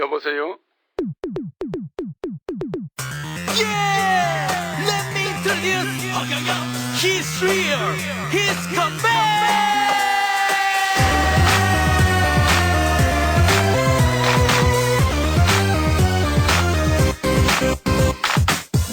여보세요? Yeah! Let me introduce He's real! He's come back!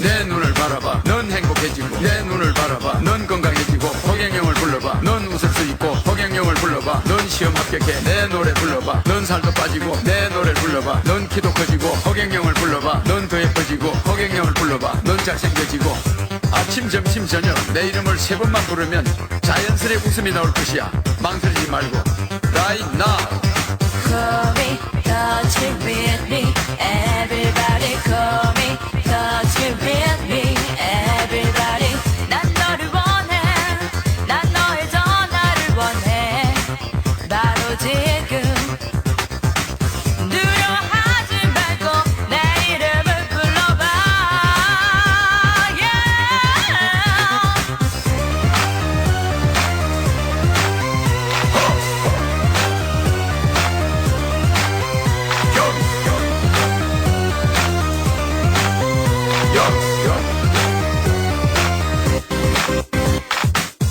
내 눈을 바라봐 넌 행복해지고 내 눈을 바라봐 넌 건강해지고 허경영을 불러봐 넌 웃을 수 있고 허경영을 불러봐 넌 시험 합격해 내 노래 불러봐 넌 살도 빠지고 내 노래를 불러봐 넌 키도 커지고 허경영을 불러봐 넌 더 예뻐지고 허경영을 불러봐 넌 잘생겨지고 아침 점심 저녁 내 이름을 3번만 부르면 자연스레 웃음이 나올 것이야 망설이지 말고 Right now Call me, touch it with me. Everybody call me, touch it with me. Everybody 난 너를 원해 난 너의 전화를 원해 바로 지금 두려워하지 말고 내 이름을 불러봐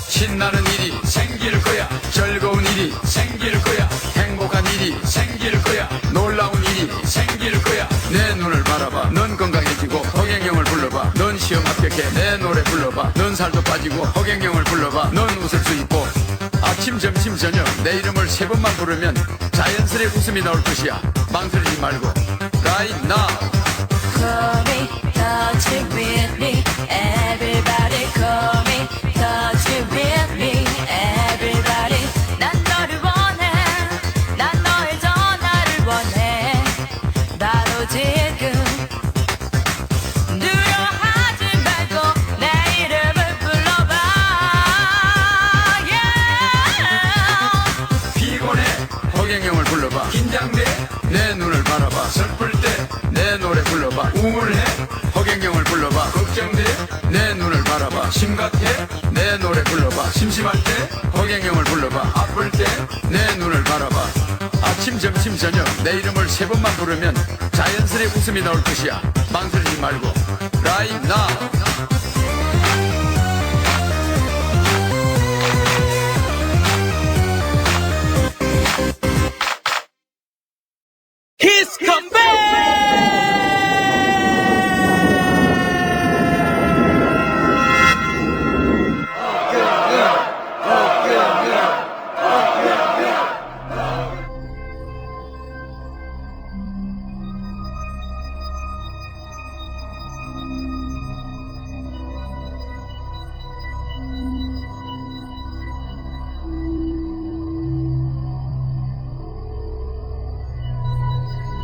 신나는 일이 생길 거야 즐거운 일이 생길 거야 행복한 일이 생길 거야 놀라운 일이 생길 거야 내 눈을 바라봐 넌 건강해지고 허경영을 불러봐 넌 시험 합격해 내 노래 불러봐 넌 살도 빠지고 허경영을 불러봐 넌 웃을 수 있고 아침 점심 저녁 내 이름을 3번만 부르면 자연스레 웃음이 나올 것이야 망설이지 말고 Right now Call me, touch it with me. Everybody call me, touch it with me. Everybody 난 너를 원해 난 너의 전화를 원해 바로 지금 두려워하지 말고 내 이름을 불러봐 피곤해 허경영을 불러봐 긴장돼 내 눈을 바라봐 슬플 때 내 노래 불러봐 우울해 허경영을 불러봐 걱정돼 내 눈을 바라봐 심각해 내 노래 불러봐 심심할 때 허경영을 불러봐 아플 때 내 눈을 바라봐 아침 점심 저녁 내 이름을 3번만 부르면 자연스레 웃음이 나올 것이야 망설이지 말고 Right now He's come back!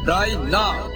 Right now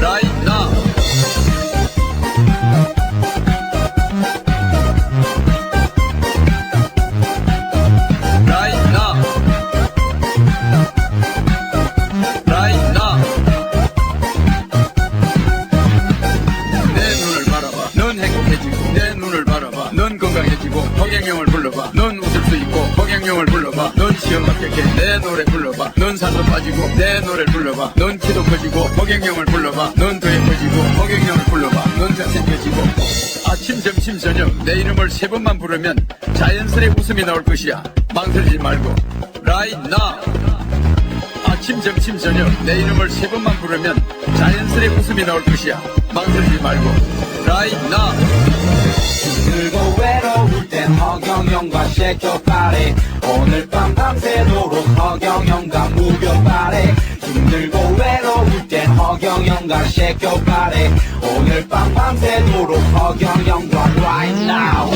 Right now Right now Right now 내 눈을 바라봐 넌 행복해지고 내 눈을 바라봐 넌 건강해지고 허경영을 불러봐 넌 웃을 수 있고 허경영을 불러봐 넌 시험 합격해 내 노래 불러봐 넌 살도 빠지고 내 노래를 불러봐 넌 키도 커지고 허경영을 불러봐 넌 더 예뻐지고 허경영을 불러봐 넌 잘생겨지고 아침 점심 저녁 내 이름을 3번만 부르면 자연스레 웃음이 나올 것이야 망설이지 말고 Right now 아침 점심 저녁 내 이름을 3번만 부르면 자연스레 웃음이 나올 것이야 망설이지 말고 Right now 힘들고 외로울 땐 허경영과 쉐이크 파리 오늘 허경영과 shake your body 오늘 밤 밤새도록 허경영과 right now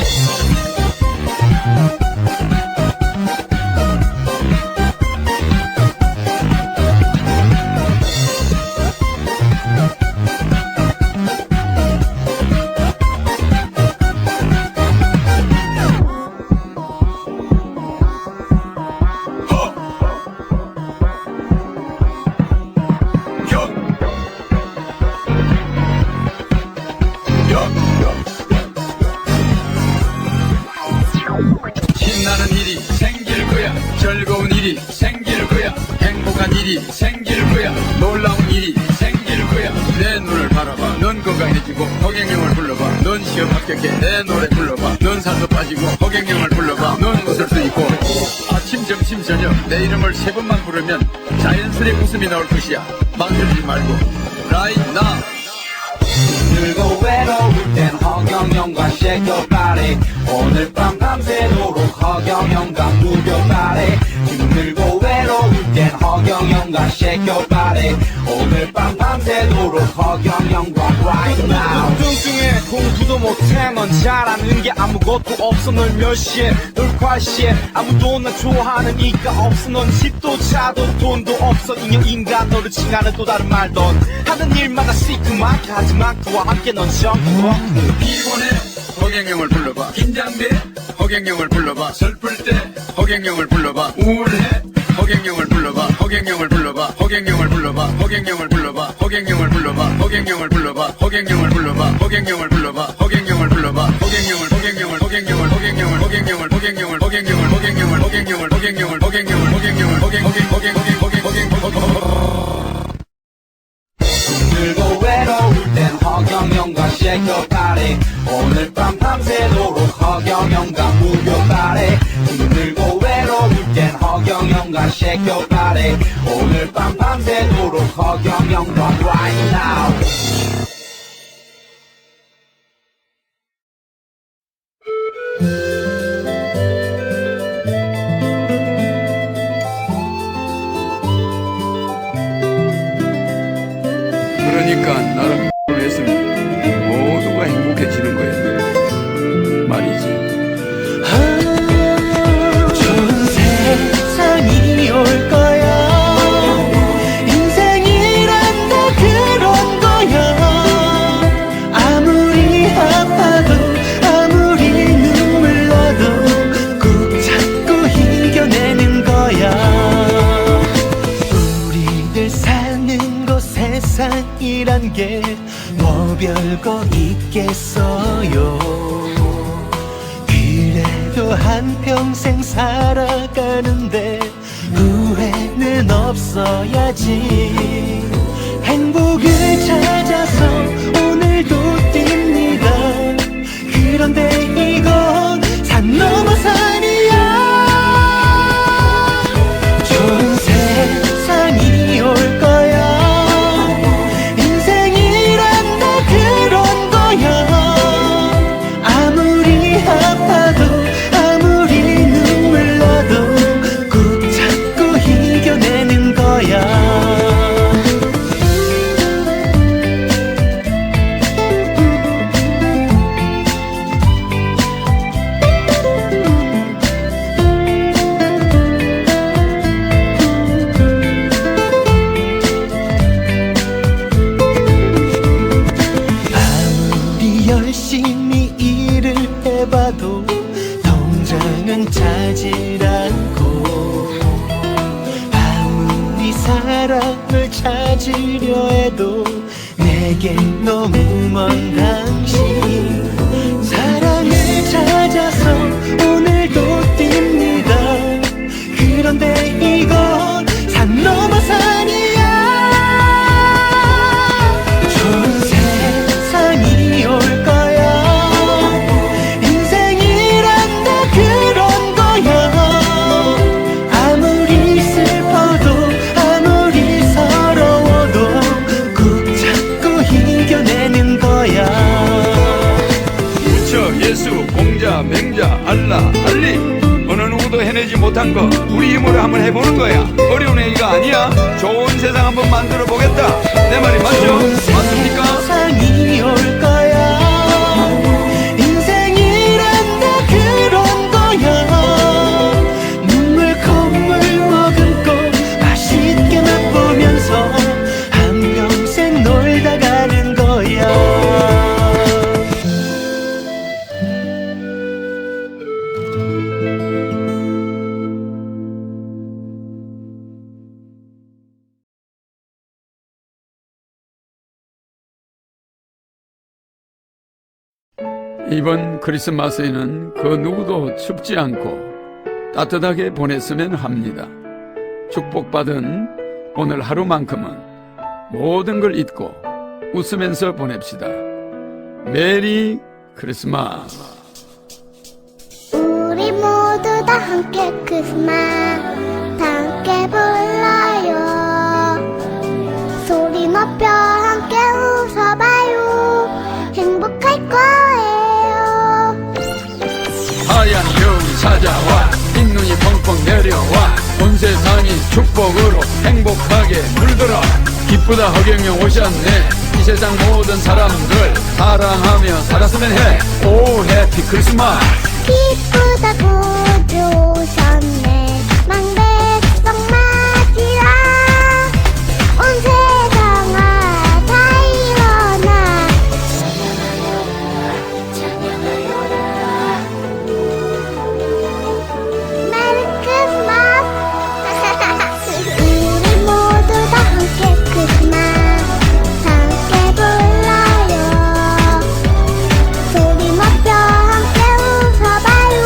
신나는 일이 생길 거야. 즐거운 일이 생길 거야. 행복한 일이 생길 거야. 놀라운 일이 생길 거야. 내 눈을 바라봐. 넌 건강해지고 허경영을 불러봐. 넌 시험 합격해. 내 노래 불러봐. 넌 살도 빠지고 허경영을 불러봐. 넌 웃을 수 있고 아침 점심 저녁 내 이름을 3번만 부르면 자연스레 웃음이 나올 것이야. 망설이지 말고 right now. 힘들고 외로울 땐 허경영과 shake your body 오늘 밤 밤새도록 허경영과 move your body 힘들고 외로울 땐 허경영과 shake your body 오늘 밤 밤새도록 허경영과 right now 뚱뚱해 공부도 못해 넌 잘하는 게 아무것도 없어 널 멸시해 널 과시해 아무도 날 좋아하는 이가 없어 넌 집도 차도 돈도 없어 인간 너를 칭하는 또 다른 말던 하는 일마다 시크마크 하지만 그와 함께 넌 정말 피곤해 허경영을 불러봐. 긴장돼 허경영을 불러봐. 슬플 때 허경영을 불러봐. 우울해 허경영을 불러봐. 허경영을 불러봐. 허경영을 불러봐. 허경영을 불러봐. 허경영을 불러봐. 허경영을 불러봐. 허경영을 불러봐. 허경영을 불러봐. 허경영을 불러봐. 허경영을 허경영을 허경영을 허경영을 허경영을 허경영을 허경영을 허경영을 허경영을 허경영을 허경영을 허경영을 힘들고 외로울 땐 허경영과 shake your body 오늘 밤 밤새도록 허경영과 move your body 힘들고 외로울 땐 허경영과 shake your body 오늘 밤 밤새도록 허경영과 right now 그러니까 나를 했으면 모두가 행복해지는 거야 말이지. 좋은 세상이 올 거야 인생이란 다 그런 거야 아무리 아파도 아무리 눈물 나도 꾹 참고 이겨내는 거야 우리들 사는 곳 세상이란 게 뭐 별거 있겠어요 그래도 한평생 살아가는데 후회는 없어야지 행복을 찾아서 오늘도 뜁니다 그런데 이건 산 넘어 산이야 좋은 세상이 올 거야 인생이란 다 그런 거야 아무리 아파도 아무리 눈물 나도 꾹 참고 이겨내는 거야 아무리 열심히 일을 해봐도 통장은 차질 않고 아무리 사랑을 찾으려 해도 내겐 너무 먼 당신 사랑을 찾아서 오늘도 뜁니다 그런데 이건 산 넘어 산이야 좋은 세상이 올 거야 인생이란 다 그런 거야 아무리 슬퍼도 아무리 서러워도 꾹 참고 이겨내는 거야 부처 예수 공자 맹자 알라 알리 어느 누구도 해내지 못한 중요한 거 우리 힘으로 한번 해보는 거야. 어려운 얘기가 아니야. 좋은 세상 한번 만들어 보겠다. 내 말이 맞죠? 맞습니까? 세상이 올 거야. 인생이란 다 그런 거야. 눈물 콧물 머금고 맛있게 맛보면서 한평생 놀다 가는 거야. 이번 크리스마스에는 그 누구도 춥지 않고 따뜻하게 보냈으면 합니다. 축복받은 오늘 하루만큼은 모든 걸 잊고 웃으면서 보냅시다. 메리 크리스마스. 우리 모두 다 함께 크리스마스 함께 불러요. 소리 높여 함께 웃어봐요. 행복할 거예요. 하얀 겨울이 찾아와 흰눈이 펑펑 내려와 온 세상이 축복으로 행복하게 물들어 기쁘다 허경영 오셨네. 이 세상 모든 사람들 사랑하며 살았으면 해. 오 해피 크리스마스. 기쁘다고 좋으셨네. 망백성 맞이라 온 세상아 다 일어나. 메리 크리스마스. 우리 모두 다 함께 크리스마스 함께 불러요. 소리 높여 함께 웃어봐요.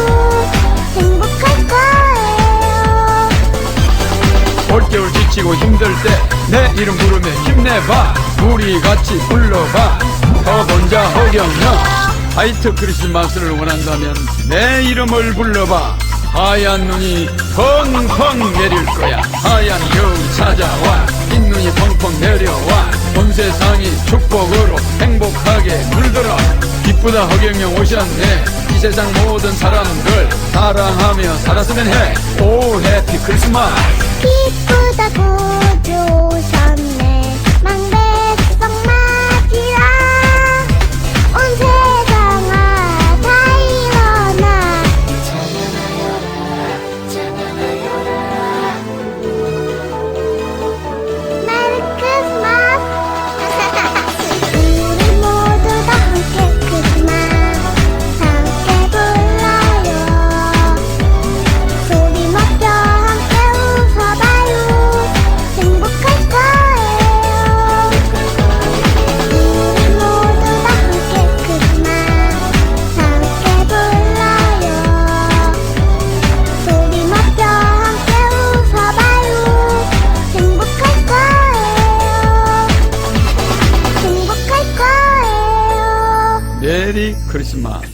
행복할 거예요. 올겨울 지치고 힘들 때 내 이름 부르며 힘내봐. 우리 같이 불러봐. 더 bon자 허경영. 화이트 크리스마스를 원한다면 내 이름을 불러봐. 하얀 눈이 펑펑 내릴 거야. 하얀 겨울이 찾아와 흰눈이 펑펑 내려와 온 세상이 축복으로 행복하게 물들어 기쁘다 허경영 오셨네. 이 세상 모든 사람들 사랑하며 살았으면 해. 오 해피 크리스마스. 기쁘다고 좋으셨네. 망백성 맞이라 온 세상아 다 일어나. 메리 크리스마스. 우리 모두 다 함께 크리스마스 함께 불러요. 소리 높여 함께 웃어봐요. 행복할 거예요. 우리 모두 다 함께 크리스마스 함께 불러요. 소리 높여 함께 웃어봐요. 행복할 거예요. 행복할 거예요. 메리 크리스마스.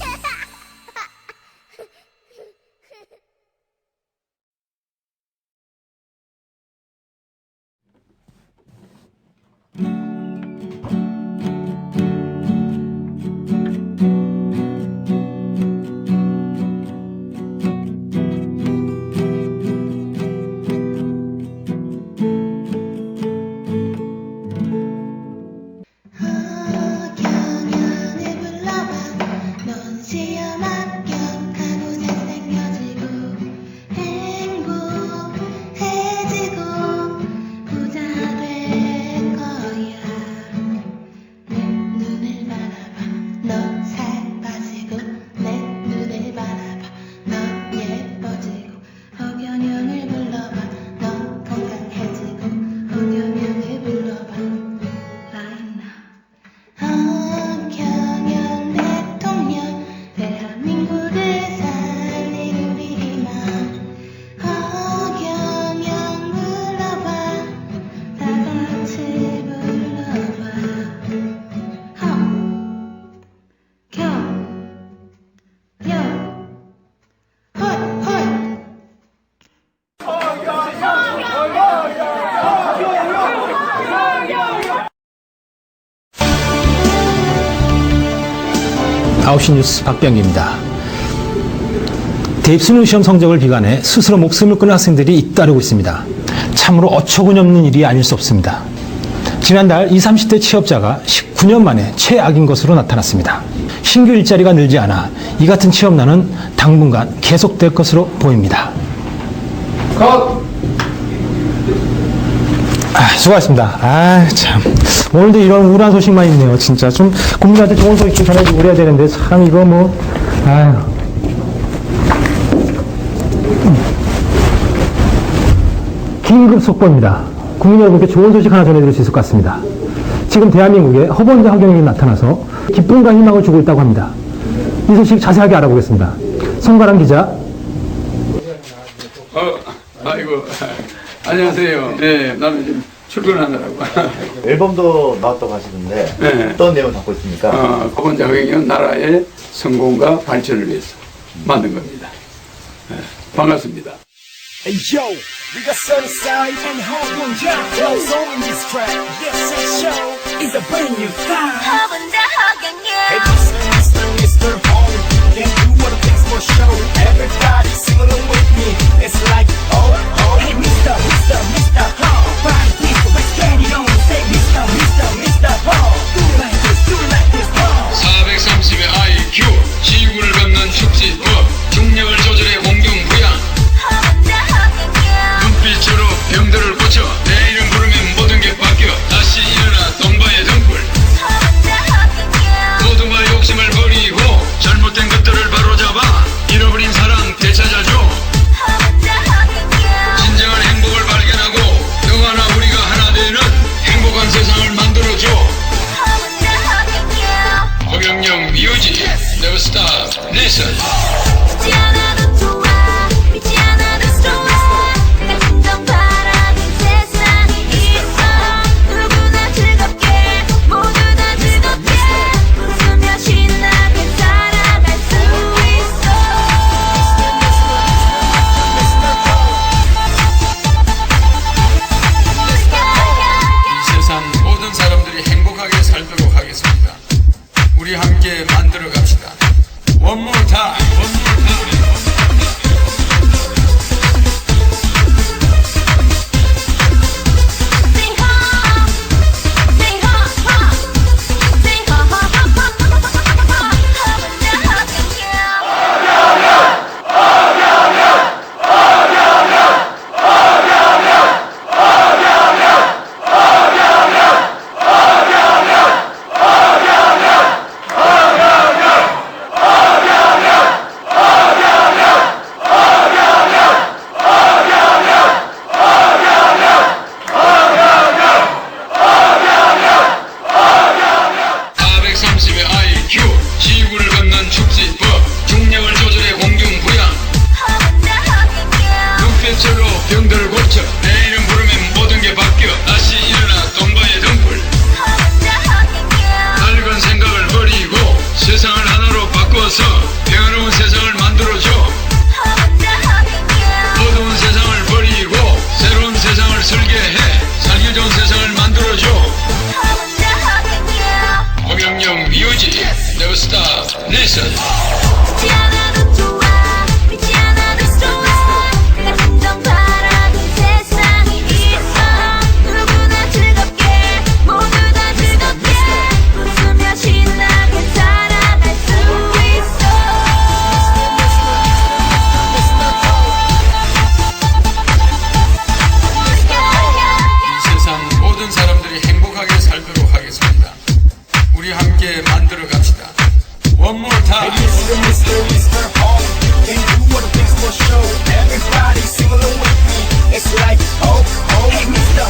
허경영을 불러봐. 넌 시험 합격하고 잘생겨지고 행복해지고 부자 될 거야. 내 눈을 바라봐. 넌 살 빠지고 내 눈을 바라봐. 넌 예뻐지고 허경영을 불러봐. 넌 건강해지고 허경영을 불러봐. Right now. 허경영 대통령 대한민국을 살릴 우리 희망. 허경영 불러봐. 다 같이 불러봐. 허경영 헐헐. 아홉 시 뉴스 박병기입니다. 대입 수능 시험 성적을 비관해 스스로 목숨을 끊은 학생들이 잇따르고 있습니다. 참으로 어처구니없는 일이 아닐 수 없습니다. 지난달 20, 30대 취업자가 19년 만에 최악인 것으로 나타났습니다. 신규 일자리가 늘지 않아 이 같은 취업난은 당분간 계속될 것으로 보입니다. 수고하셨습니다. 참. 오늘도 이런 우울한 소식만 있네요. 진짜 좀 국민한테 좋은 소식 좀 전해주고 그래야 되는데 참 이거 뭐, 긴급 속보입니다. 국민 여러분께 좋은 소식 하나 전해드릴 수 있을 것 같습니다. 지금 대한민국에 허번자 허경영이 나타나서 기쁨과 희망을 주고 있다고 합니다. 이 소식 자세하게 알아보겠습니다. 송가람 기자. 아이고, 안녕하세요. 네, 나는 지금 출근하느라고. 앨범도 나왔다고 하시는데 네. 어떤 내용을 담고 있습니까? 허번자 허경영은 나라의 성공과 발전을 위해서 만든 겁니다. 네, 반갑습니다. Hey yo, we got Sunnyside and 허본자 love song in this track. Yes, and show is a brand new style. 허본자 Hey, 허경영 Mr. Home, can do what it takes for show. Everybody sing along with me. It's like oh oh. Hey, Mr. Home, party people, let's get it on. Say Mr. Home, do it like this, Home. 430의 IQ, 지구를 걷는 축지법, 중력을 조절해 공중 부양, 허본자 허경영 눈빛으로 병들을 고쳐, 내 이름 부르면 모든 게 바뀌어, 다시 일어나 동바의 등불, 허본자 허경영 모두가 욕심을 버리고, 잘못된 것들을 바로잡아, 잃어버린 사랑 되찾아줘, 허본자 허경영 진정한 행복을 발견하고, 너와 나 우리가 하나 되는 행복한 세상을 만들어줘. 허본자 허경영 허경영 뮤직, Never Stop, Listen. 믿지 않아도 좋아 믿지 않아도 좋아 내가 진정 바라는 세상이 있어 누구나 즐겁게 모두 다 즐겁게 웃으며 신나게 살아갈 수 있어 이 세상 모든 사람들이 행복하게 살도록 하겠습니다. 우리 함께 만들어 갑시다. One more time, one more time. Say ha Say ha ha Say ha ha ha ha 허본자 허경영 지구를 걷는 축지법, 중력을 조절해 공중 부양, 허본자 허경영 눈빛으로 병들을 고쳐, 내 이름 부르면 모든 게 바뀌어, 다시 일어나 동바의 등불, 허본자 허경영 낡은 생각을 버리고 세상을 하나로 바꿔서 평화로운 세상을 만들어줘. 허본자 허경영 어두운 세상을 버리고 새로운 세상을 설계해 살기 좋은 세상을 만들어줘. 허본자 허경영 허경영 뮤직, Never Stop, Listen. 믿지 않아도 좋아 믿지 않아도 좋아 내가 진정 바라는 세상이 있어 누구나 즐겁게 모두 다 즐겁게 웃으며 신나게 살아갈 수 있어 이 세상 모든 사람들이 행복하게 살도록 하겠습니다. 우리 함께 만들어 갑시다. One more time. Mr. Home, can do what it takes for show. Everybody sing along with me. It's like oh oh. Hey, Mr.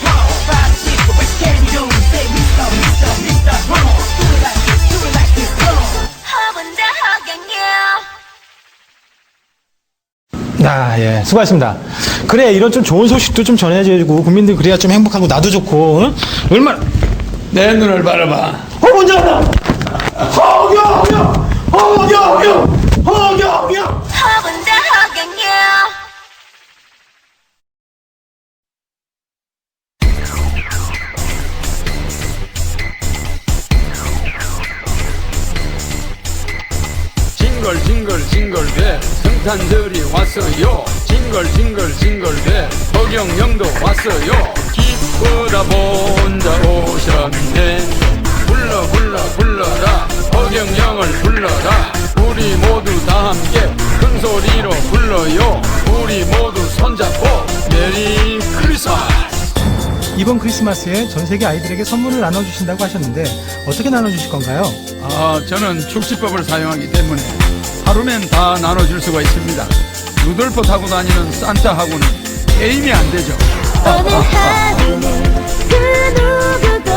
Home, party people, let's get it on. Say Mr. Home, do it like this, Home. 허본자 허경영 예, 수고하셨습니다. 그래, 이런 좀 좋은 소식도 좀 전해주고, 국민들 그래야 좀 행복하고, 나도 좋고, 응? 얼마나. 내 눈을 바라봐. 허본자다! 허경영! 허본자 허경영 징글 징글 징글 벨 성탄절이 왔어요. 징글징글징글대 허경영도 왔어요. 기쁘다 본자 오셨네. 불러라 허경영을 불러라. 우리 모두 다 함께 큰 소리로 불러요. 우리 모두 손잡고 메리 크리스마스. 이번 크리스마스에 전 세계 아이들에게 선물을 나눠주신다고 하셨는데 어떻게 나눠주실 건가요? 저는 축지법을 사용하기 때문에 하루면 다 나눠줄 수가 있습니다. 루돌프 타고 다니는 산타하고는 게임이 안 되죠. 오늘 하루는 그 누구도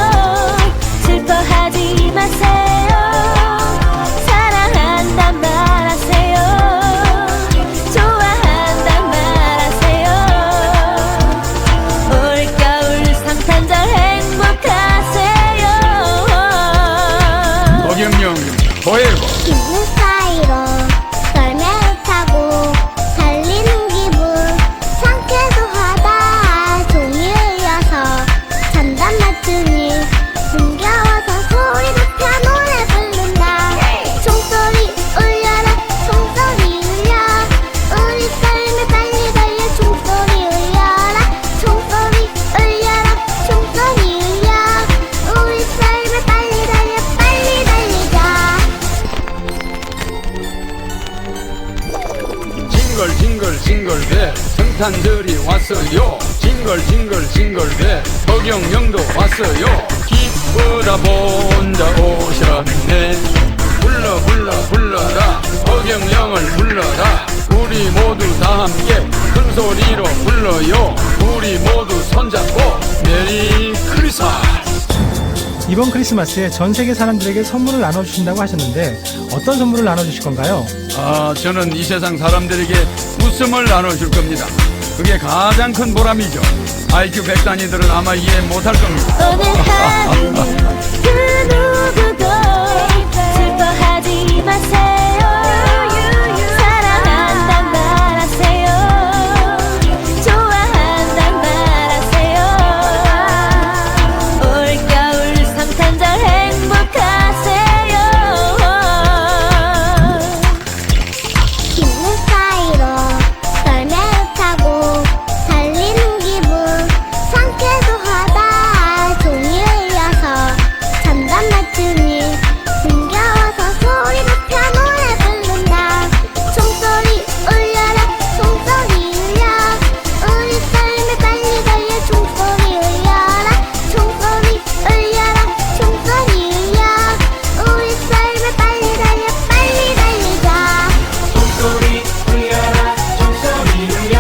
슬퍼하지 마세요. 사랑한단 말하세요. 좋아한단 말하세요. 올겨울 성탄절 행복하세요. 허경영 포에버. 있는 사이로 썰매를 타고 달리는 기분 상쾌도 하다. 종이 울려서 전담 맞추니 숨겨와서 소리 높여 노래 부른다. 총소리 울려라 총소리 울려. 우리 썰매 빨리 달려 총소리 울려라. 총소리 울려라 총소리 울려. 우리 썰매 빨리 달려 빨리 달리자. 징글징글징글대 성탄절이 왔어요. 징글징글징글대 허경영도 왔어요. 기쁘다 본자 오셨네. 불러라 허경영을 불러라. 우리 모두 다 함께 큰 소리로 불러요. 우리 모두 손잡고 메리 크리스마스. 이번 크리스마스에 전 세계 사람들에게 선물을 나눠주신다고 하셨는데 어떤 선물을 나눠주실 건가요? 저는 이 세상 사람들에게 웃음을 나눠줄 겁니다. 그게 가장 큰 보람이죠. IQ 100단위들은 아마 이해 못할 겁니다. 오늘 하루는 그 누구도 슬퍼하지 마세요. 사랑한단 말하세요. 좋아한단 말하세요. 올겨울 성탄절 행복하세요. 있는 사이로 썰매를 타고 달리는 기분 상쾌도 하다. 종이 울려서 전담 맞추니 숨겨와서 소리 높여 노래 부른다. 총소리 울려라 총소리 울려. 우리 썰매 빨리 달려 총소리 울려라. 총소리 울려라 총소리 울려. 우리 썰매 빨리 달려 빨리 달리자. 종소리 울려라 종소리 울려.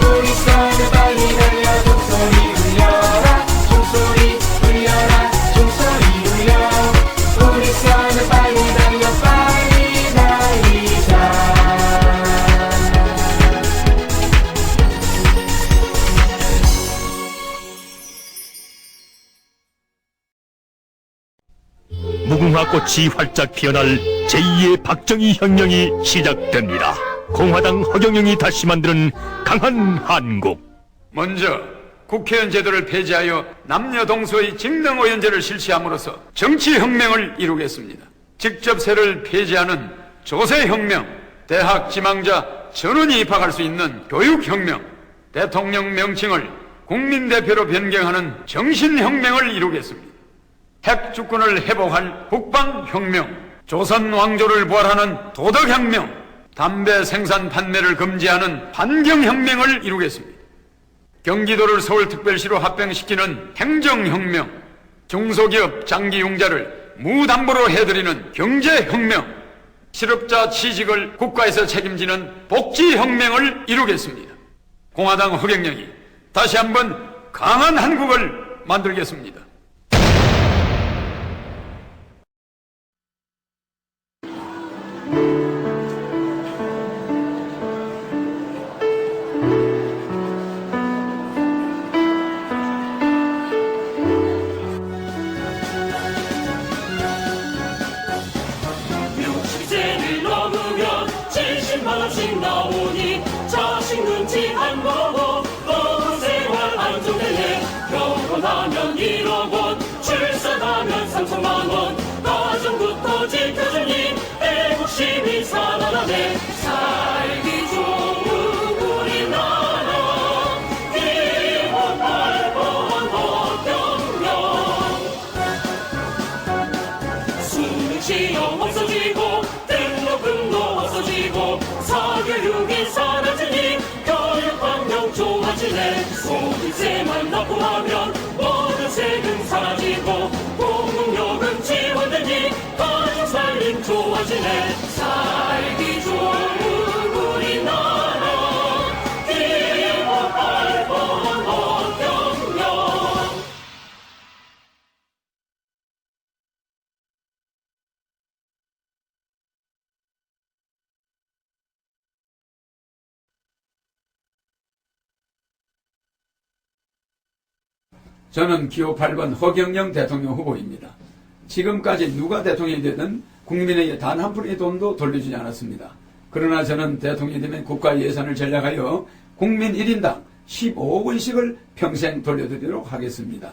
우리 썰매 빨리 달려 종소리 울려라. 종소리 울려라 종소리 울려. 우리 썰매 빨리 달려 빨리 달리자. 무궁화 꽃이 활짝 피어날 제2의 박정희 혁명이 시작됩니다. 공화당 허경영이 다시 만드는 강한 한국. 먼저 국회의원 제도를 폐지하여 남녀 동서의 직능의원제를 실시함으로써 정치혁명을 이루겠습니다. 직접 세를 폐지하는 조세혁명, 대학 지망자 전원이 입학할 수 있는 교육혁명, 대통령 명칭을 국민대표로 변경하는 정신혁명을 이루겠습니다. 핵주권을 회복할 국방혁명, 조선 왕조를 부활하는 도덕혁명, 담배 생산 판매를 금지하는 환경혁명을 이루겠습니다. 경기도를 서울특별시로 합병시키는 행정혁명, 중소기업 장기융자를 무담보로 해드리는 경제혁명, 실업자 취직을 국가에서 책임지는 복지혁명을 이루겠습니다. 공화당 허경영이 다시 한번 강한 한국을 만들겠습니다. 시제를 넘으면 70만원씩 나오니 자식 눈치 안 보고 노후 생활 안정되네. 결혼하면 1억 원, 출산하면 3천만 원, 가정부터 지켜주니 애국심이 살아나네. 좋아지네. 소득세만 납부하면 모든 세금 사라지고 공공요금 지원되니 가족 살림 좋아지네. 살기 좋은 우리나라 기호 8번 허경영. 저는 기호 8번 허경영 대통령 후보입니다. 지금까지 누가 대통령이 되든 국민에게 단 한 푼의 돈도 돌려주지 않았습니다. 그러나 저는 대통령이 되면 국가 예산을 전략하여 국민 1인당 15억 원씩을 평생 돌려드리도록 하겠습니다.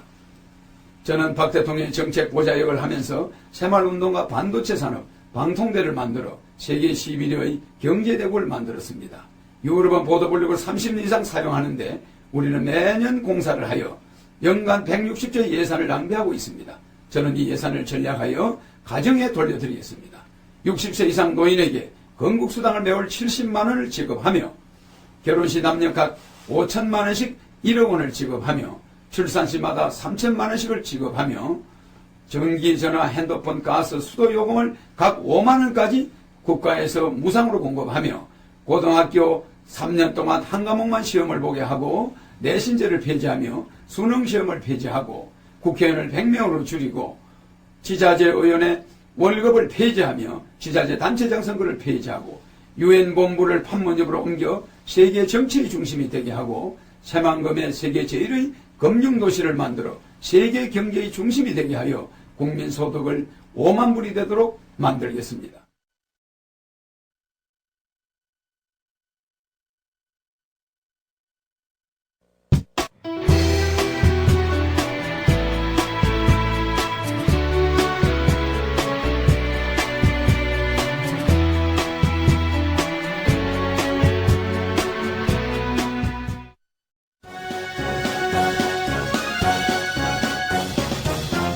저는 박 대통령의 정책 보좌역을 하면서 새마을운동과 반도체 산업, 방통대를 만들어 세계 11위의 경제대국을 만들었습니다. 유럽은 보도블록을 30년 이상 사용하는데 우리는 매년 공사를 하여 연간 160조의 예산을 낭비하고 있습니다. 저는 이 예산을 전략하여 가정에 돌려드리겠습니다. 60세 이상 노인에게 건국수당을 매월 70만 원을 지급하며 결혼시 남녀 각 5천만 원씩 1억 원을 지급하며 출산시마다 3천만 원씩을 지급하며 전기, 전화, 핸드폰, 가스, 수도 요금을 각 5만 원까지 국가에서 무상으로 공급하며 고등학교 3년 동안 한 과목만 시험을 보게 하고 내신제를 폐지하며 수능시험을 폐지하고 국회의원을 100명으로 줄이고 지자체 의원의 월급을 폐지하며 지자체 단체장 선거를 폐지하고 유엔 본부를 판문점으로 옮겨 세계 정치의 중심이 되게 하고 새만금의 세계 제1의 금융도시를 만들어 세계 경제의 중심이 되게 하여 국민 소득을 5만 불이 되도록 만들겠습니다.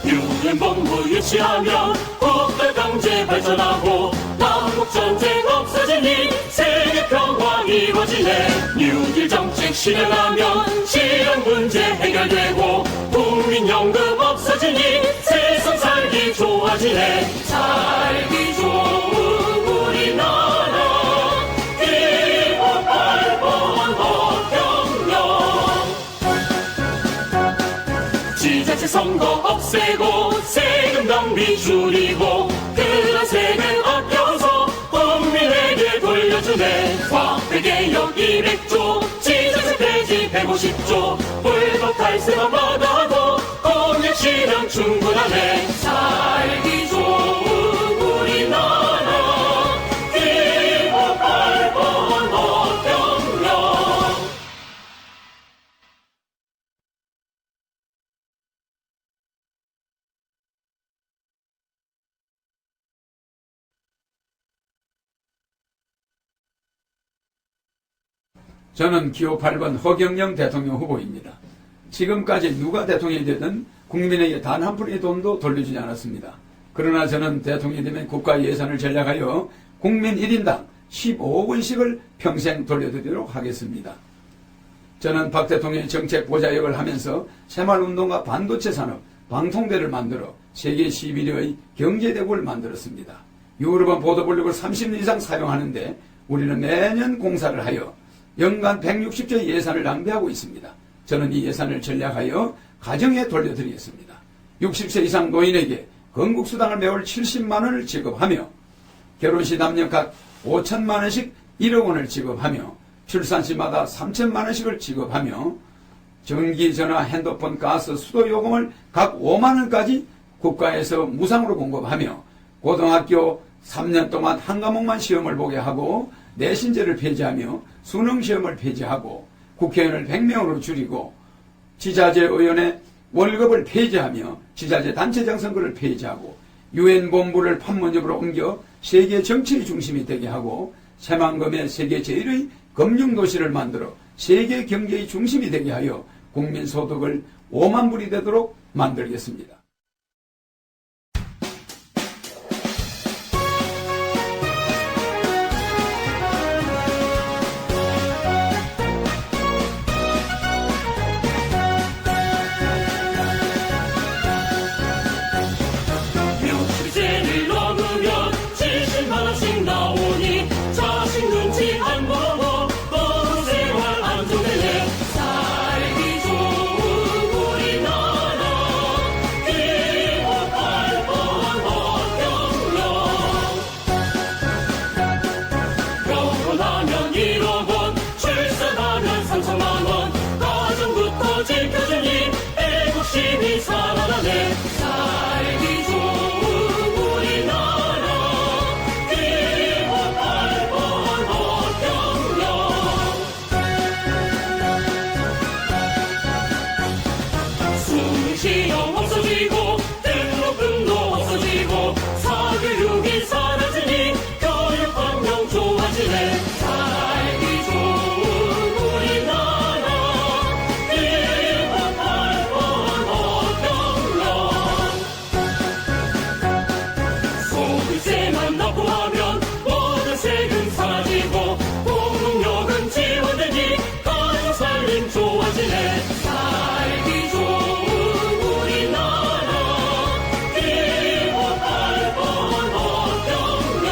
유엔본부 유치하면 국가 경제 발전하고 남북전쟁 없어지니 세계평화 이루어지네. 뉴딜 정책 실현하면 실현 문제 해결되고 국민연금 없어지니 세상 살기 좋아지네. 살기 좋은 우리나라 기호 8번 허경영. 지자체 선거 없애고 세금 낭비 줄이고 그런 세금 아껴서 국민에게 돌려주네. 화폐개혁 200조 지자체 폐지 150조 불법 탈세만 받아도 공약 실현 충분하네. 살기 좋은 우리나라 기호 8번 허경영. 저는 기호 8번 허경영 대통령 후보입니다. 지금까지 누가 대통령이 되든 국민에게 단 한 푼의 돈도 돌려주지 않았습니다. 그러나 저는 대통령이 되면 국가 예산을 전략하여 국민 1인당 15억 원씩을 평생 돌려드리도록 하겠습니다. 저는 박 대통령의 정책 보좌역을 하면서 새마을운동과 반도체 산업, 방통대를 만들어 세계 11위의 경제대국을 만들었습니다. 유럽은 보도블록을 30년 이상 사용하는데 우리는 매년 공사를 하여 연간 160조의 예산을 낭비하고 있습니다. 저는 이 예산을 전략하여 가정에 돌려드리겠습니다. 60세 이상 노인에게 건국수당을 매월 70만 원을 지급하며 결혼시 남녀 각 5천만 원씩 1억 원을 지급하며 출산시마다 3천만 원씩을 지급하며 전기, 전화, 핸드폰, 가스, 수도 요금을 각 5만 원까지 국가에서 무상으로 공급하며 고등학교 3년 동안 한 과목만 시험을 보게 하고 내신제를 폐지하며 수능시험을 폐지하고 국회의원을 100명으로 줄이고 지자체 의원의 월급을 폐지하며 지자체 단체장 선거를 폐지하고 유엔 본부를 판문점으로 옮겨 세계 정치의 중심이 되게 하고 새만금의 세계 제1의 금융도시를 만들어 세계 경제의 중심이 되게 하여 국민 소득을 5만 불이 되도록 만들겠습니다. 살림 좋아지네. 살기 좋은 우리나라 이곳 알번 허경영.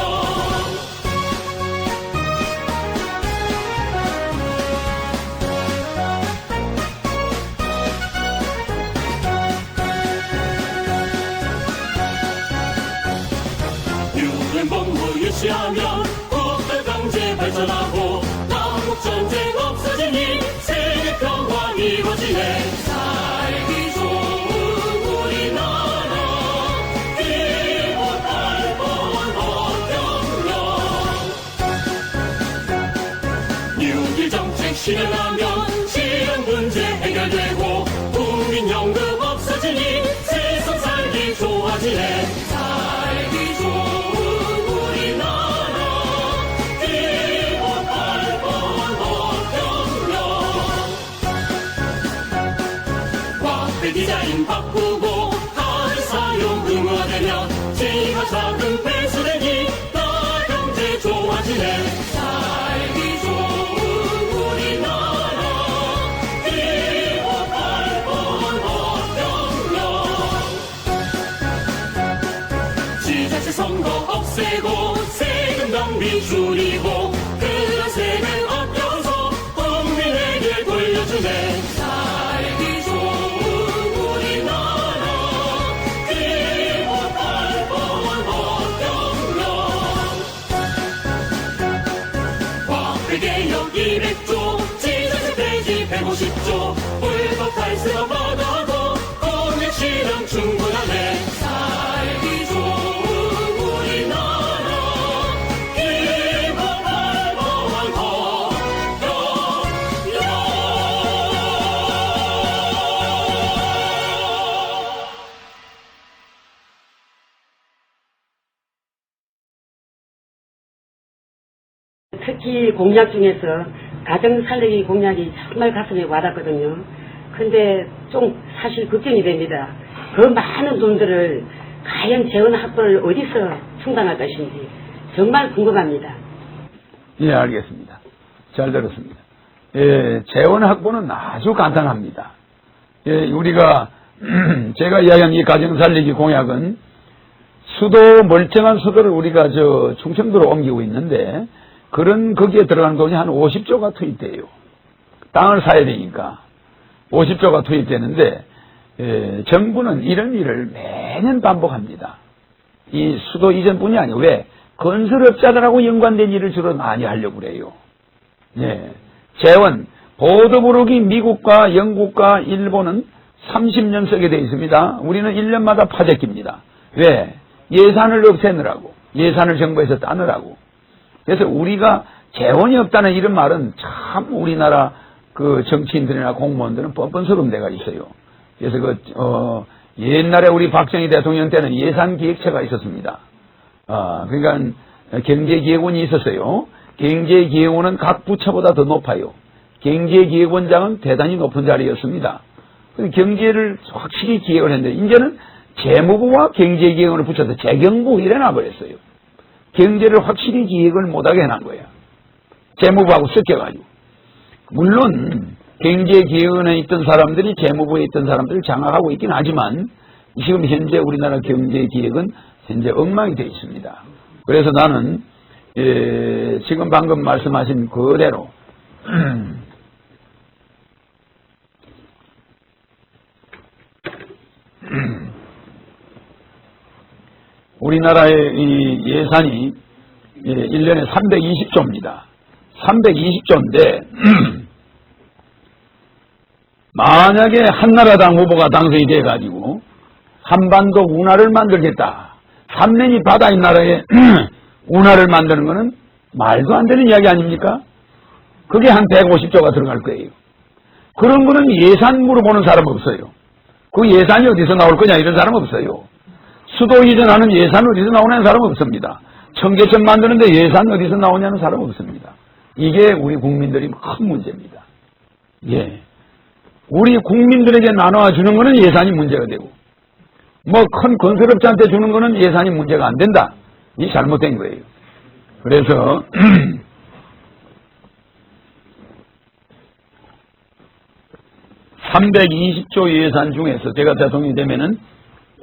유엔본부 유치하면 국가경제 발전하고 남북전쟁 없어지니 세계평화 이루어지네. 살기 좋은 우리나라 이곳 알번 허경영. 뉴딜 정책 실현하면 실용문제 해결되고 국민연금 없어지니 세상 살기 좋아지네. 살기 좋은 우리나라 이곳 알번 허경영. 화폐 디자인 바꾸고 카드 사용 의무화되면 지하 자금 배수되니 나라 경제 좋아지네. 살기 좋은 우리나라 이곳 알번 허경영. 지자체 선거 없애고 세금 낭비 줄이고 그런 세금 아껴서 국민에게 돌려주네. 살기 좋은 우리나라 이곳 알번 허경영. 화폐개혁 200조 지자체 폐지 150조 불법 탈세가 받아도 공익실현 충분하네. 살기 좋은 우리나라 이곳 알번 허경영. 특히 공약 중에서 가정 살리기 공약이 정말 가슴에 와닿거든요. 근데 좀 사실 걱정이 됩니다. 그 많은 돈들을 과연 재원 확보를 어디서 충당할 것인지 정말 궁금합니다. 예, 알겠습니다. 잘 들었습니다. 예, 재원 확보는 아주 간단합니다. 예, 우리가 제가 이야기한 이 가정 살리기 공약은 멀쩡한 수도를 우리가 충청도로 옮기고 있는데 거기에 들어가는 돈이 한 50조가 투입돼요. 땅을 사야 되니까 50조가 투입되는데 정부는 이런 일을 매년 반복합니다. 이 수도 이전뿐이 아니고 왜 건설업자들하고 연관된 일을 주로 많이 하려고 그래요. 예. 재원 보도부록이 미국과 영국과 일본은 30년 쓰게 되어 있습니다. 우리는 1년마다 파재깁니다. 왜? 예산을 없애느라고, 예산을 정부에서 따느라고. 그래서 우리가 재원이 없다는 이런 말은 참 우리나라 그 정치인들이나 공무원들은 뻔뻔스러운 데가 있어요. 그래서 옛날에 우리 박정희 대통령 때는 예산기획처가 있었습니다. 그러니까 경제기획원이 있었어요. 경제기획원은 각 부처보다 더 높아요. 경제기획원장은 대단히 높은 자리였습니다. 경제를 확실히 기획을 했는데 이제는 재무부와 경제기획원을 붙여서 재경부 이래 놔버렸어요. 경제를 확실히 기획을 못하게 해놓은 거예요. 재무부하고 섞여가지고. 물론 경제기획원에 있던 사람들이 재무부에 있던 사람들을 장악하고 있긴 하지만 지금 현재 우리나라 경제기획은 현재 엉망이 되어 있습니다. 그래서 나는 지금 방금 말씀하신 그대로 우리나라의 이 예산이 1년에 320조입니다. 320조인데 만약에 한나라당 후보가 당선이 돼가지고 한반도 운하를 만들겠다. 삼면이 바다인 나라에 운하를 만드는 거는 말도 안 되는 이야기 아닙니까? 그게 한 150조가 들어갈 거예요. 그런 거는 예산 물어보는 사람 없어요. 그 예산이 어디서 나올 거냐 이런 사람 없어요. 수도 이전하는 예산 어디서 나오냐는 사람 없습니다. 청계천 만드는데 예산 어디서 나오냐는 사람 없습니다. 이게 우리 국민들이 큰 문제입니다. 예. 우리 국민들에게 나눠주는 거는 예산이 문제가 되고 뭐 큰 건설업자한테 주는 거는 예산이 문제가 안 된다. 이 잘못된 거예요. 그래서 320조 예산 중에서 제가 대통령이 되면은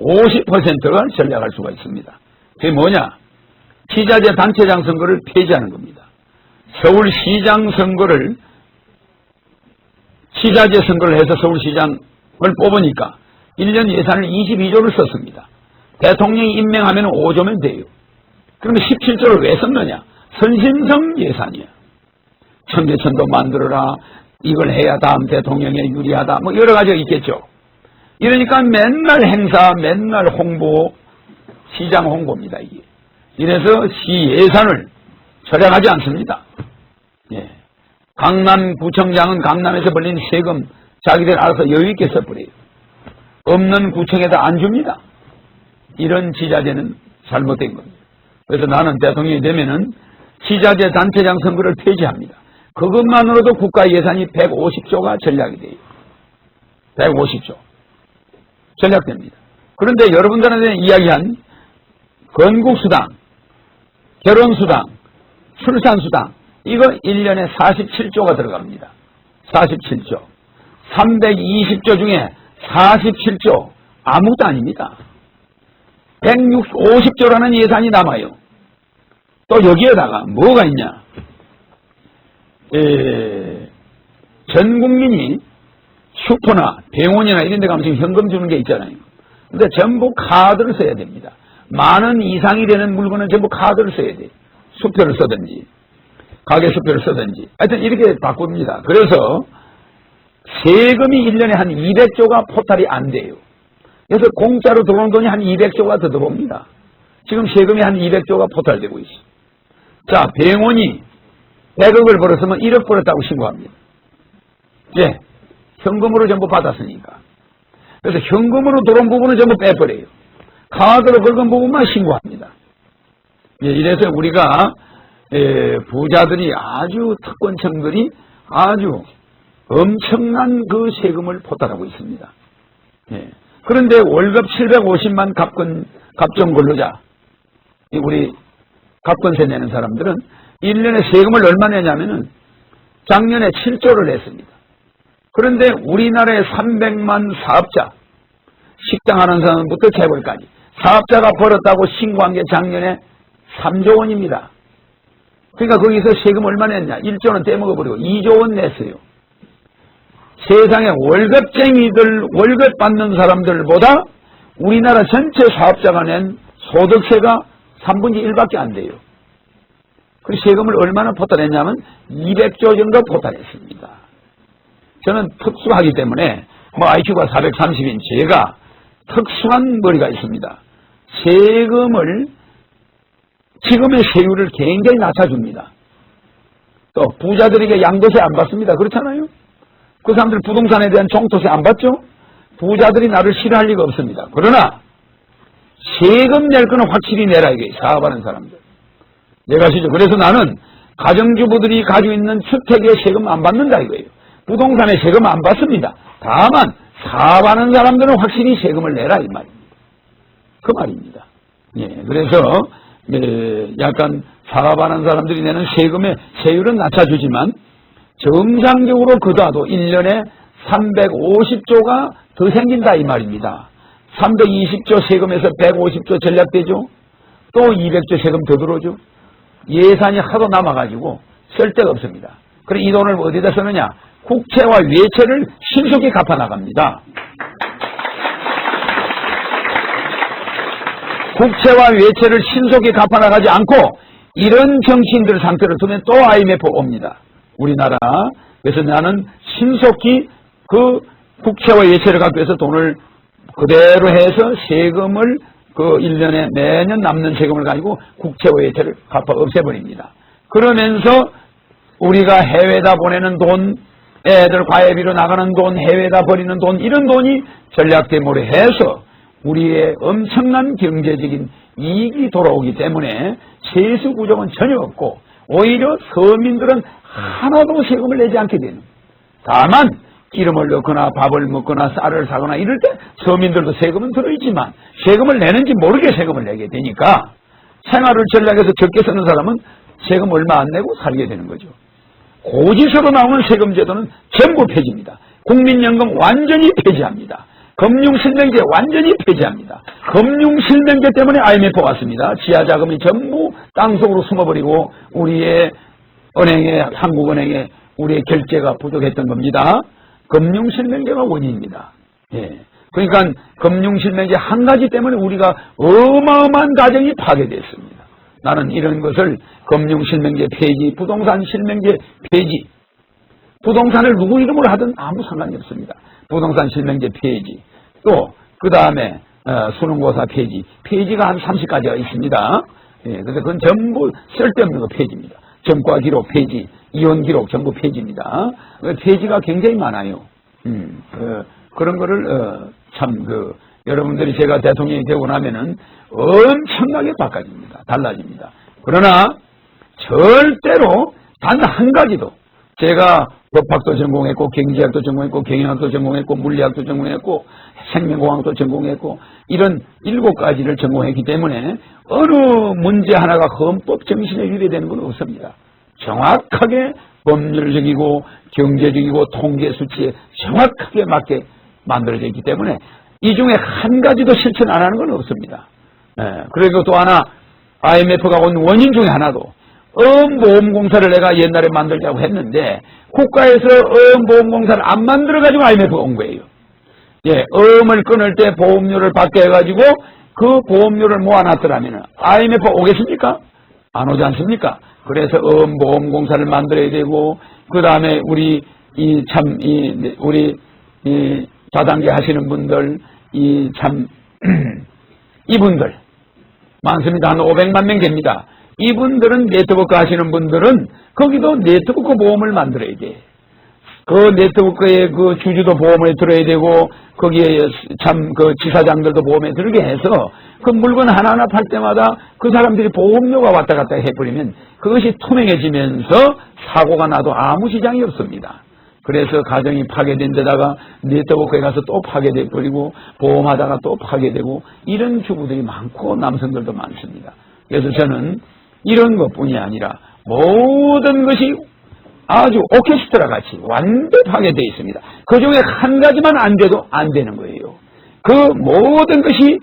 50%가 전략할 수가 있습니다. 그게 뭐냐? 시자재 단체장 선거를 폐지하는 겁니다. 서울시장 선거를 시자재 선거를 해서 서울시장을 뽑으니까 1년 예산을 22조를 썼습니다. 대통령이 임명하면 5조면 돼요. 그러면 17조를 왜 썼느냐? 선심성 예산이야. 청계천도 만들어라. 이걸 해야 다음 대통령에 유리하다. 뭐 여러 가지가 있겠죠. 이러니까 맨날 행사, 맨날 홍보, 시장 홍보입니다, 이게. 이래서 시 예산을 절약하지 않습니다. 예. 강남구청장은 강남에서 벌린 세금 자기들 알아서 여유있게 써버려요. 없는 구청에다 안 줍니다. 이런 지자재는 잘못된 겁니다. 그래서 나는 대통령이 되면은 지자재 단체장 선거를 폐지합니다. 그것만으로도 국가 예산이 150조가 전략이 돼요. 150조. 전략됩니다. 그런데 여러분들한테 이야기한 건국수당, 결혼수당, 출산수당, 이거 1년에 47조가 들어갑니다. 47조. 320조 중에 47조 아무것도 아닙니다. 150조라는 예산이 남아요. 또 여기에다가 뭐가 있냐? 전 국민이 슈퍼나 병원이나 이런 데 가면 지금 현금 주는 게 있잖아요. 근데 전부 카드를 써야 됩니다. 만원 이상이 되는 물건은 전부 카드를 써야 돼요. 수표를 쓰든지 가게 수표를 쓰든지 하여튼 이렇게 바꿉니다. 그래서 세금이 1년에 한 200조가 포탈이 안 돼요. 그래서 공짜로 들어온 돈이 한 200조가 더 들어옵니다. 지금 세금이 한 200조가 포탈되고 있어요. 자, 병원이 100억을 벌었으면 1억 벌었다고 신고합니다. 예, 현금으로 전부 받았으니까. 그래서 현금으로 들어온 부분은 전부 빼버려요. 카드로 긁은 부분만 신고합니다. 예, 이래서 우리가 부자들이 아주 특권층들이 아주 엄청난 그 세금을 포탈하고 있습니다. 예. 그런데 월급 750만 갑정 근로자, 우리 갑권세 내는 사람들은 1년에 세금을 얼마 내냐면은 작년에 7조를 냈습니다. 그런데 우리나라의 300만 사업자, 식당 하는 사람부터 재벌까지 사업자가 벌었다고 신고한 게 작년에 3조 원입니다. 그러니까 거기서 세금 얼마 냈냐? 1조는 떼먹어버리고 2조 원 냈어요. 세상에 월급쟁이들, 월급 받는 사람들보다 우리나라 전체 사업자가 낸 소득세가 3분의 1밖에 안 돼요. 그 세금을 얼마나 포탈했냐면 200조 정도 포탈했습니다. 저는 특수하기 때문에 뭐 IQ가 430인 제가 특수한 머리가 있습니다. 세금을 지금의 세율을 굉장히 낮춰줍니다. 또 부자들에게 양도세 안 받습니다. 그렇잖아요. 그 사람들 부동산에 대한 종토세 안 받죠? 부자들이 나를 싫어할 리가 없습니다. 그러나 세금 낼 거는 확실히 내라 이게 사업하는 사람들. 내가 시죠. 그래서 나는 가정주부들이 가지고 있는 주택에 세금 안 받는다 이거예요. 부동산에 세금 안 받습니다. 다만 사업하는 사람들은 확실히 세금을 내라 이 말입니다. 그 말입니다. 예, 그래서 약간 사업하는 사람들이 내는 세금의 세율은 낮춰주지만 정상적으로 그다도 1년에 350조가 더 생긴다 이 말입니다. 320조 세금에서 150조 전략되죠. 또 200조 세금 더 들어오죠. 예산이 하도 남아가지고 쓸 데가 없습니다. 그래 이 돈을 어디다 쓰느냐? 국채와 외채를 신속히 갚아나갑니다. 국채와 외채를 신속히 갚아나가지 않고 이런 정치인들 상태를 두면 또 IMF 옵니다. 우리나라. 그래서 나는 신속히 그 국채와 외채를 갖고 해서 돈을 그대로 해서 세금을 그 1년에 매년 남는 세금을 가지고 국채와 외채를 갚아 없애버립니다. 그러면서 우리가 해외에다 보내는 돈, 애들 과외비로 나가는 돈, 해외에다 버리는 돈, 이런 돈이 전략대모로 해서 우리의 엄청난 경제적인 이익이 돌아오기 때문에 세수 구조는 전혀 없고 오히려 서민들은 하나도 세금을 내지 않게 되는. 다만 기름을 넣거나 밥을 먹거나 쌀을 사거나 이럴 때 서민들도 세금은 들어있지만 세금을 내는지 모르게 세금을 내게 되니까 생활을 전략해서 적게 쓰는 사람은 세금 얼마 안 내고 살게 되는 거죠. 고지서로 나오는 세금 제도는 전부 폐지입니다. 국민연금 완전히 폐지합니다. 금융실명제 완전히 폐지합니다. 금융실명제 때문에 IMF가 왔습니다. 지하자금이 전부 땅속으로 숨어버리고 우리의 은행에, 한국은행에 우리의 결제가 부족했던 겁니다. 금융실명제가 원인입니다. 예. 그러니까 금융실명제 한 가지 때문에 우리가 어마어마한 가정이 파괴됐습니다. 나는 이런 것을 금융실명제 폐지, 부동산 실명제 폐지, 부동산을 누구 이름으로 하든 아무 상관이 없습니다. 부동산 실명제 폐지, 또 그 다음에 수능고사 폐지, 폐지가 한 30가지가 있습니다. 예, 그래서 그건 전부 쓸데없는 거 폐지입니다. 전과 기록 폐지, 이혼 기록 전부 폐지입니다. 폐지가 굉장히 많아요. 그런 거를 여러분들이 제가 대통령이 되고 나면은 엄청나게 바꿔집니다. 달라집니다. 그러나 절대로 단 한 가지도 제가 법학도 전공했고 경제학도 전공했고 경영학도 전공했고 물리학도 전공했고 생명공학도 전공했고 이런 7가지를 전공했기 때문에 어느 문제 하나가 헌법 정신에 위배되는 건 없습니다. 정확하게 법률적이고 경제적이고 통계 수치에 정확하게 맞게 만들어져 있기 때문에 이 중에 한 가지도 실천 안 하는 건 없습니다. 그리고 또 하나 IMF가 온 원인 중에 하나도 보험공사를 내가 옛날에 만들자고 했는데 국가에서 보험공사를 안 만들어가지고 IMF가 온 거예요. 예, 음을 끊을 때 보험료를 받게 해가지고 그 보험료를 모아놨더라면 IMF가 오겠습니까? 안 오지 않습니까? 그래서 보험공사를 만들어야 되고 그 다음에 우리 다단계 하시는 분들 이분들 많습니다. 한 500만 명 됩니다. 이분들은 네트워크 하시는 분들은 거기도 네트워크 보험을 만들어야 돼. 그 네트워크에 그 주주도 보험에 들어야 되고 거기에 그 지사장들도 보험에 들게 해서 그 물건 하나하나 팔 때마다 그 사람들이 보험료가 왔다 갔다 해버리면 그것이 투명해지면서 사고가 나도 아무 지장이 없습니다. 그래서 가정이 파괴된 데다가 네트워크에 가서 또 파괴돼 버리고 보험하다가 또 파괴되고 이런 주부들이 많고 남성들도 많습니다. 그래서 저는 이런 것뿐이 아니라 모든 것이 아주 오케스트라 같이 완벽하게 되어 있습니다. 그 중에 한 가지만 안 돼도 안 되는 거예요. 그 모든 것이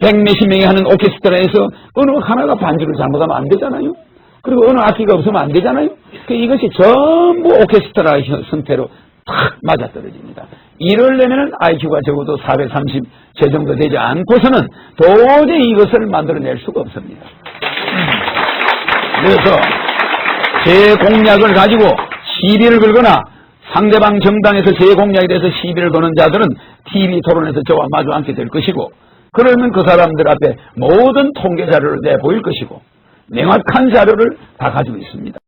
100몇십 명이 하는 오케스트라에서 어느 하나가 반주를 잘못하면 안 되잖아요. 그리고 어느 악기가 없으면 안 되잖아요. 이것이 전부 오케스트라 형태로 탁 맞아떨어집니다. 이러려면 IQ가 적어도 430 저 정도 되지 않고서는 도저히 이것을 만들어낼 수가 없습니다. 그래서 제 공약을 가지고 시비를 걸거나 상대방 정당에서 제 공약에 대해서 시비를 거는 자들은 TV 토론에서 저와 마주 앉게 될 것이고 그러면 그 사람들 앞에 모든 통계 자료를 내보일 것이고 명확한 자료를 다 가지고 있습니다.